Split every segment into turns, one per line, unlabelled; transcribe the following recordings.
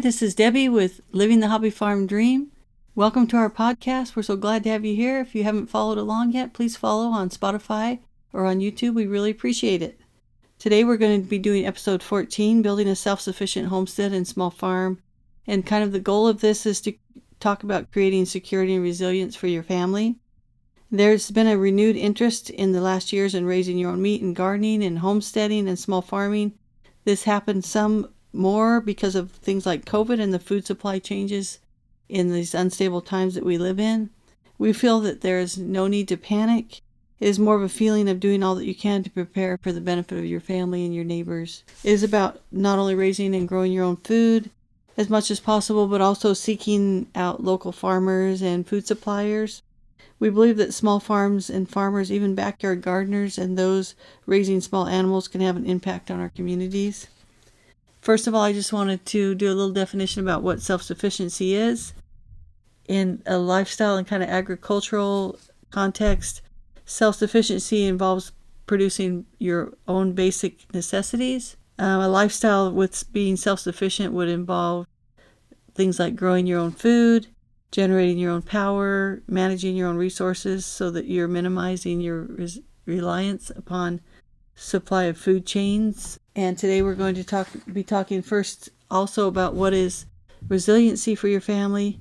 This is Debbie with Living the Hobby Farm Dream. Welcome to our podcast. We're so glad to have you here. If you haven't followed along yet, please follow on Spotify or on YouTube. We really appreciate it. Today we're going to be doing episode 14, Building a Self-Sufficient Homestead and Small Farm. And kind of the goal of this is to talk about creating security and resilience for your family. There's been a renewed interest in the last years in raising your own meat and gardening and homesteading and small farming. This happened some more because of things like COVID and the food supply changes in these unstable times that we live in. We feel that there is no need to panic. It is more of a feeling of doing all that you can to prepare for the benefit of your family and your neighbors. It is about not only raising and growing your own food as much as possible, but also seeking out local farmers and food suppliers. We believe that small farms and farmers, even backyard gardeners and those raising small animals, can have an impact on our communities. First of all, I just wanted to do a little definition about what self-sufficiency is. In a lifestyle and kind of agricultural context, self-sufficiency involves producing your own basic necessities. A lifestyle with being self-sufficient would involve things like growing your own food, generating your own power, managing your own resources so that you're minimizing your reliance upon supply of food chains. And today we're going to be talking first also about what is resiliency for your family.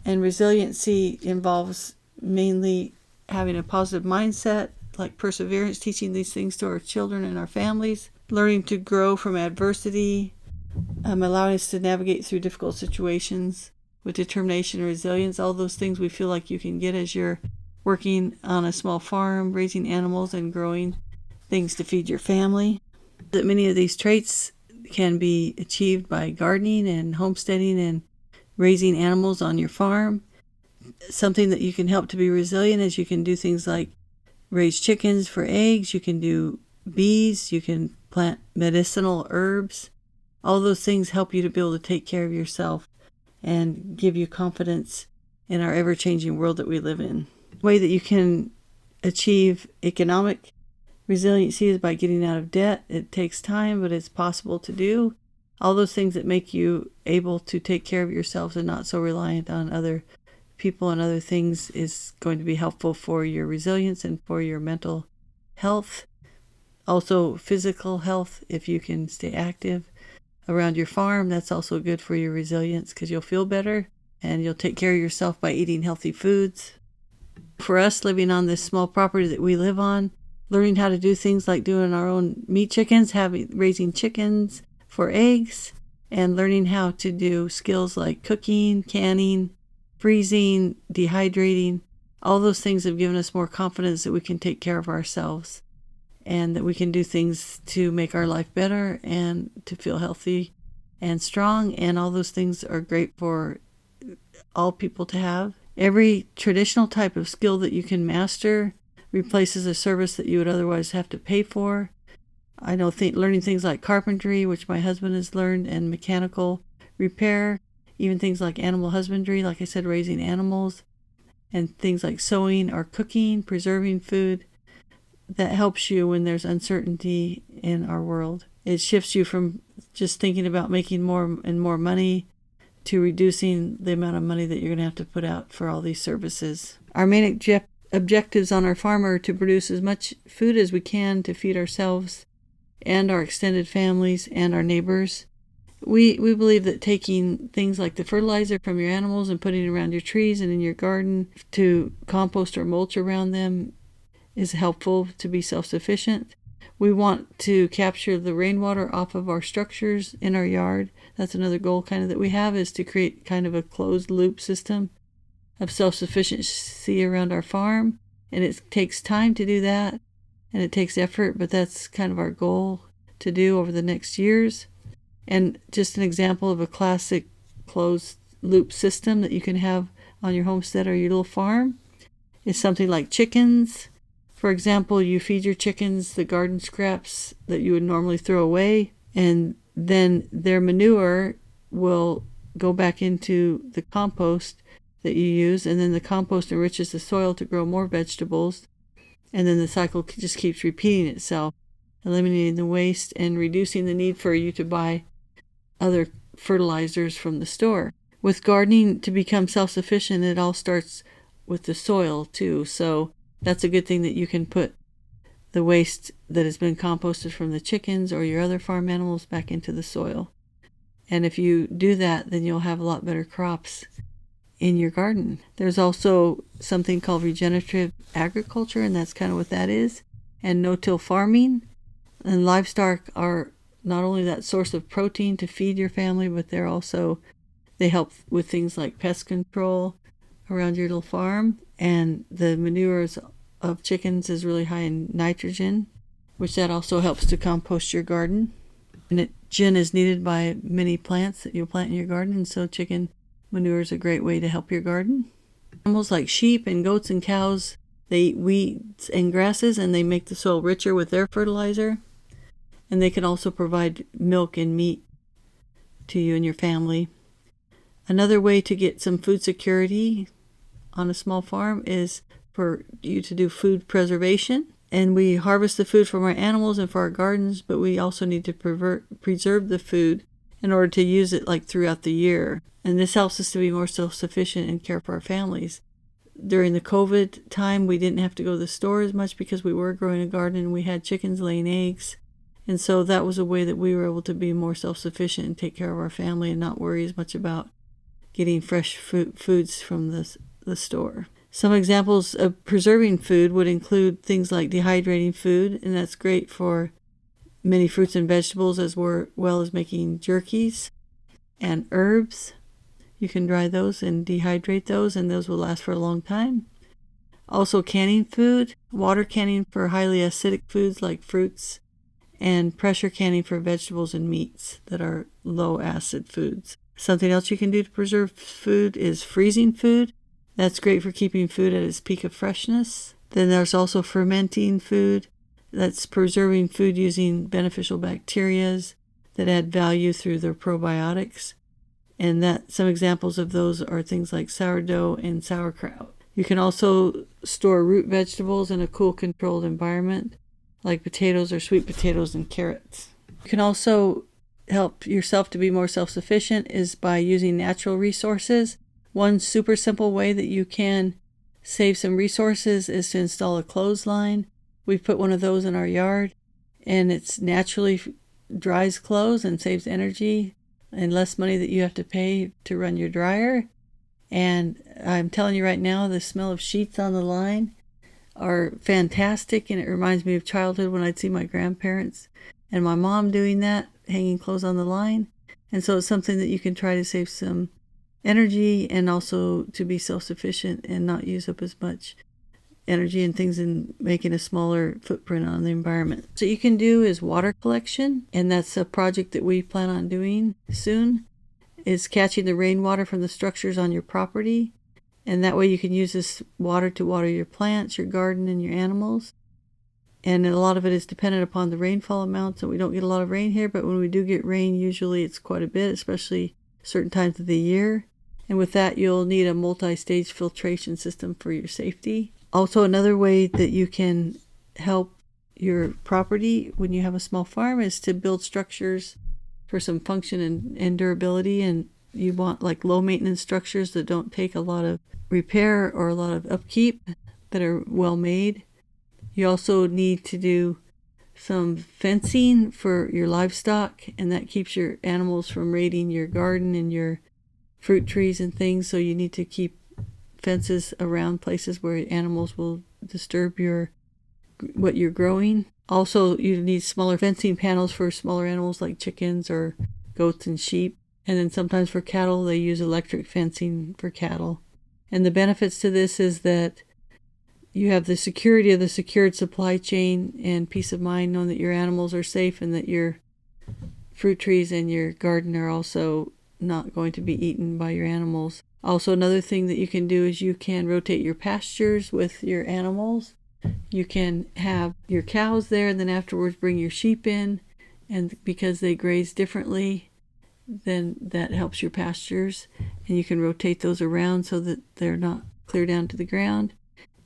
And resiliency involves mainly having a positive mindset, like perseverance, teaching these things to our children and our families, learning to grow from adversity, allowing us to navigate through difficult situations with determination and resilience. All those things we feel like you can get as you're working on a small farm, raising animals and growing things to feed your family. That many of these traits can be achieved by gardening and homesteading and raising animals on your farm. Something that you can help to be resilient is you can do things like raise chickens for eggs, you can do bees, you can plant medicinal herbs. All those things help you to be able to take care of yourself and give you confidence in our ever-changing world that we live in. The way that you can achieve economic resiliency is by getting out of debt. It takes time, but it's possible to do. All those things that make you able to take care of yourselves and not so reliant on other people and other things is going to be helpful for your resilience and for your mental health. Also, physical health, if you can stay active around your farm, that's also good for your resilience because you'll feel better and you'll take care of yourself by eating healthy foods. For us, living on this small property that we live on, learning how to do things like doing our own meat chickens, raising chickens for eggs, and learning how to do skills like cooking, canning, freezing, dehydrating. All those things have given us more confidence that we can take care of ourselves and that we can do things to make our life better and to feel healthy and strong. And all those things are great for all people to have. Every traditional type of skill that you can master replaces a service that you would otherwise have to pay for. I know learning things like carpentry, which my husband has learned, and mechanical repair, even things like animal husbandry, like I said, raising animals, and things like sewing or cooking, preserving food, that helps you when there's uncertainty in our world. It shifts you from just thinking about making more and more money to reducing the amount of money that you're going to have to put out for all these services. Our main objectives on our farm are to produce as much food as we can to feed ourselves and our extended families and our neighbors. We believe that taking things like the fertilizer from your animals and putting it around your trees and in your garden to compost or mulch around them is helpful to be self-sufficient. We want to capture the rainwater off of our structures in our yard. That's another goal kind of that we have, is to create kind of a closed loop system of self-sufficiency around our farm. And it takes time to do that, and it takes effort, but that's kind of our goal to do over the next years. And just an example of a classic closed loop system that you can have on your homestead or your little farm is something like chickens. For example, you feed your chickens the garden scraps that you would normally throw away, and then their manure will go back into the compost that you use, and then the compost enriches the soil to grow more vegetables, and then the cycle just keeps repeating itself, eliminating the waste and reducing the need for you to buy other fertilizers from the store. With gardening, to become self-sufficient, it all starts with the soil too. So that's a good thing that you can put the waste that has been composted from the chickens or your other farm animals back into the soil. And if you do that, then you'll have a lot better crops in your garden. There's also something called regenerative agriculture, and that's kind of what that is, and no-till farming. And livestock are not only that source of protein to feed your family, but they help with things like pest control around your little farm. And the manures of chickens is really high in nitrogen, which that also helps to compost your garden. Nitrogen is needed by many plants that you'll plant in your garden, and so chicken manure is a great way to help your garden. Animals like sheep and goats and cows, they eat weeds and grasses, and they make the soil richer with their fertilizer. And they can also provide milk and meat to you and your family. Another way to get some food security on a small farm is for you to do food preservation. And we harvest the food from our animals and for our gardens, but we also need to preserve the food in order to use it like throughout the year. And this helps us to be more self-sufficient and care for our families. During the COVID time, we didn't have to go to the store as much because we were growing a garden and we had chickens laying eggs. And so that was a way that we were able to be more self-sufficient and take care of our family and not worry as much about getting fresh foods from the store. Some examples of preserving food would include things like dehydrating food, and that's great for many fruits and vegetables as well as making jerkies and herbs. You can dry those and dehydrate those, and those will last for a long time. Also canning food, water canning for highly acidic foods like fruits, and pressure canning for vegetables and meats that are low acid foods. Something else you can do to preserve food is freezing food. That's great for keeping food at its peak of freshness. Then there's also fermenting food. That's preserving food using beneficial bacteria that add value through their probiotics. And some examples of those are things like sourdough and sauerkraut. You can also store root vegetables in a cool, controlled environment, like potatoes or sweet potatoes and carrots. You can also help yourself to be more self-sufficient is by using natural resources. One super simple way that you can save some resources is to install a clothesline. We've put one of those in our yard, and it's naturally dries clothes and saves energy and less money that you have to pay to run your dryer. And I'm telling you right now, the smell of sheets on the line are fantastic, and it reminds me of childhood when I'd see my grandparents and my mom doing that, hanging clothes on the line. And so it's something that you can try to save some energy and also to be self-sufficient and not use up as much energy and things and making a smaller footprint on the environment. So you can do is water collection, and that's a project that we plan on doing soon, is catching the rainwater from the structures on your property. And that way you can use this water to water your plants, your garden, and your animals. And a lot of it is dependent upon the rainfall amount, so we don't get a lot of rain here, but when we do get rain, usually it's quite a bit, especially certain times of the year. And with that, you'll need a multi-stage filtration system for your safety. Also, another way that you can help your property when you have a small farm is to build structures for some function and durability. And you want like low maintenance structures that don't take a lot of repair or a lot of upkeep, that are well made. You also need to do some fencing for your livestock, and that keeps your animals from raiding your garden and your fruit trees and things. So you need to keep fences around places where animals will disturb what you're growing. Also, you need smaller fencing panels for smaller animals like chickens or goats and sheep. And then sometimes for cattle, they use electric fencing for cattle. And the benefits to this is that you have the security of the secured supply chain and peace of mind knowing that your animals are safe and that your fruit trees and your garden are also not going to be eaten by your animals. Also, another thing that you can do is you can rotate your pastures with your animals. You can have your cows there and then afterwards bring your sheep in, and because they graze differently, then that helps your pastures, and you can rotate those around so that they're not clear down to the ground,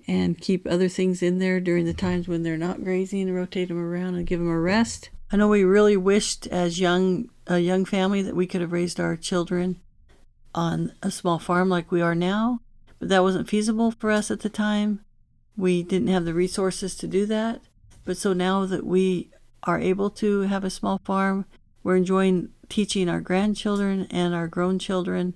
and keep other things in there during the times when they're not grazing, and rotate them around and give them a rest. I know we really wished as a young family that we could have raised our children on a small farm like we are now, but that wasn't feasible for us at the time. We didn't have the resources to do that. But so now that we are able to have a small farm, we're enjoying teaching our grandchildren and our grown children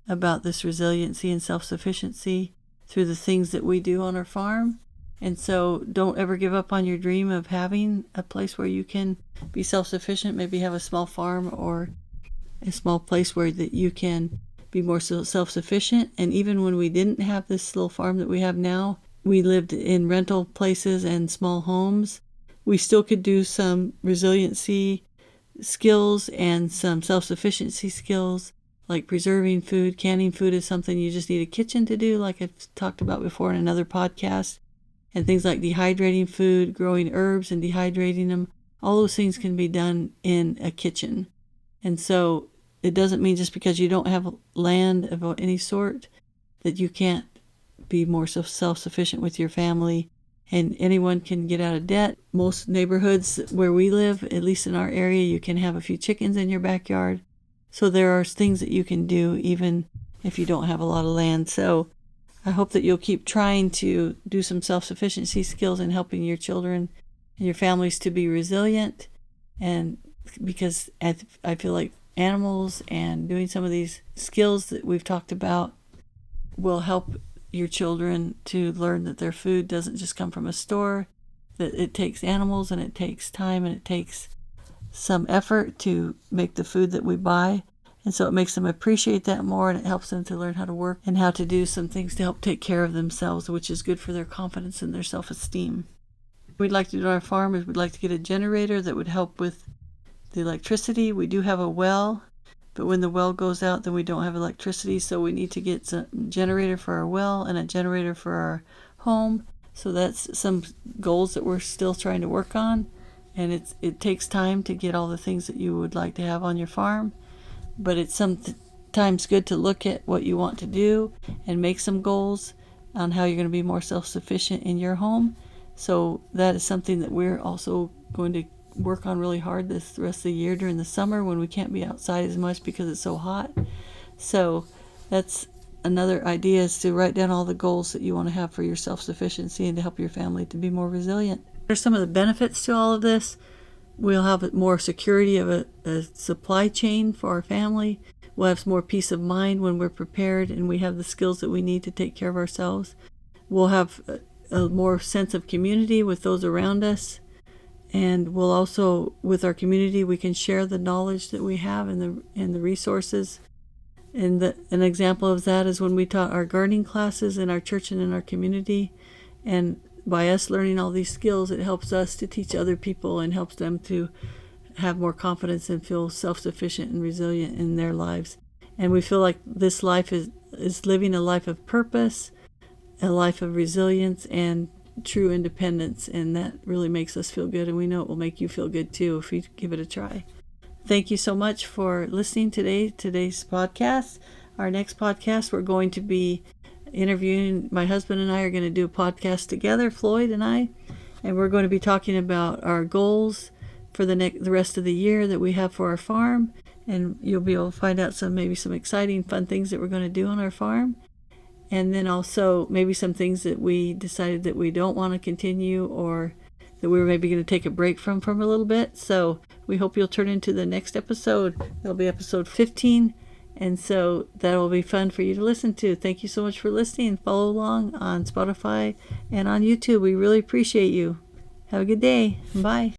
about this resiliency and self-sufficiency through the things that we do on our farm. And so don't ever give up on your dream of having a place where you can be self-sufficient, maybe have a small farm or a small place where that you can be more self-sufficient. And even when we didn't have this little farm that we have now, we lived in rental places and small homes, we still could do some resiliency skills and some self-sufficiency skills, like preserving food. Canning food is something you just need a kitchen to do, like I've talked about before in another podcast. And things like dehydrating food, growing herbs and dehydrating them, all those things can be done in a kitchen. And so it doesn't mean just because you don't have land of any sort that you can't be more self-sufficient with your family. And anyone can get out of debt. Most neighborhoods where we live, at least in our area, you can have a few chickens in your backyard. So there are things that you can do even if you don't have a lot of land. So I hope that you'll keep trying to do some self-sufficiency skills and helping your children and your families to be resilient. And because I feel like animals and doing some of these skills that we've talked about will help your children to learn that their food doesn't just come from a store, that it takes animals and it takes time and it takes some effort to make the food that we buy. And so it makes them appreciate that more, and it helps them to learn how to work and how to do some things to help take care of themselves, which is good for their confidence and their self-esteem. What we'd like to do on our farm is we'd like to get a generator that would help with the electricity. We do have a well, but when the well goes out, then we don't have electricity, so we need to get a generator for our well and a generator for our home. So that's some goals that we're still trying to work on, and it takes time to get all the things that you would like to have on your farm, but it's sometimes good to look at what you want to do and make some goals on how you're going to be more self-sufficient in your home. So that is something that we're also going to work on really hard this rest of the year during the summer when we can't be outside as much because it's so hot. So that's another idea, is to write down all the goals that you want to have for your self-sufficiency and to help your family to be more resilient. What are some of the benefits to all of this? We'll have more security of a supply chain for our family. We'll have more peace of mind when we're prepared and we have the skills that we need to take care of ourselves. We'll have a more sense of community with those around us. And we'll also, with our community, we can share the knowledge that we have and the resources. And an example of that is when we taught our gardening classes in our church and in our community. And by us learning all these skills, it helps us to teach other people and helps them to have more confidence and feel self-sufficient and resilient in their lives. And we feel like this life is living a life of purpose, a life of resilience, and true independence, and that really makes us feel good, and we know it will make you feel good too if you give it a try. Thank you so much for listening today's podcast. Our next podcast, we're going to be interviewing, my husband and I are going to do a podcast together, Floyd and I, and we're going to be talking about our goals for the rest of the year that we have for our farm, and you'll be able to find out some exciting fun things that we're going to do on our farm. And then also maybe some things that we decided that we don't want to continue, or that we were maybe going to take a break from a little bit. So we hope you'll turn into the next episode. That'll be episode 15. And so that will be fun for you to listen to. Thank you so much for listening. Follow along on Spotify and on YouTube. We really appreciate you. Have a good day. Bye.